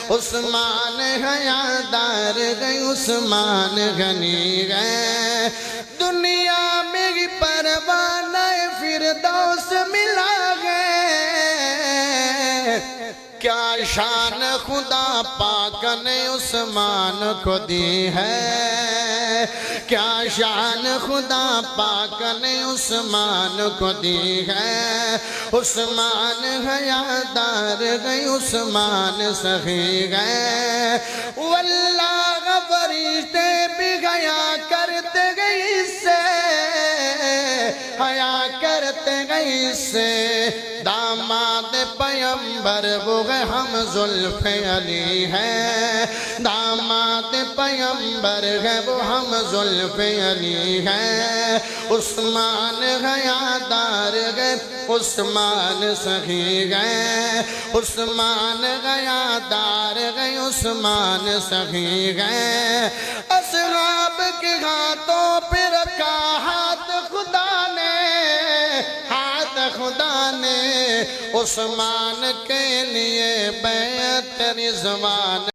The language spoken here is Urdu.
عثمان حیادار گئے، عثمان غنی گئے، دنیا میں پروانہ فردوس ملا گئے۔ کیا شان خدا پاک نے عثمان کو دی ہے، کیا شان خدا پاک نے عثمان کو دی ہے۔ عثمان حیادار گئے، عثمان سخی گئے، واللہ فرشتے بھی حیا کرتے گئے اس سے، حیا کرتے گئے اس سے۔ داماد پیمبر وہ ہم زلف علی ہے، داماد پیمبر ہے وہ ہم زلف علی ہے۔ عثمان حیادار گئے، عثمان سخی گئے، عثمان حیادار گئے، عثمان سخی گئے۔ اصحاب کے ہاتھوں پہ رکھا ہاتھ خدا نے، ہاتھ خدا نے، عثمان کے لیے بیعت رضوان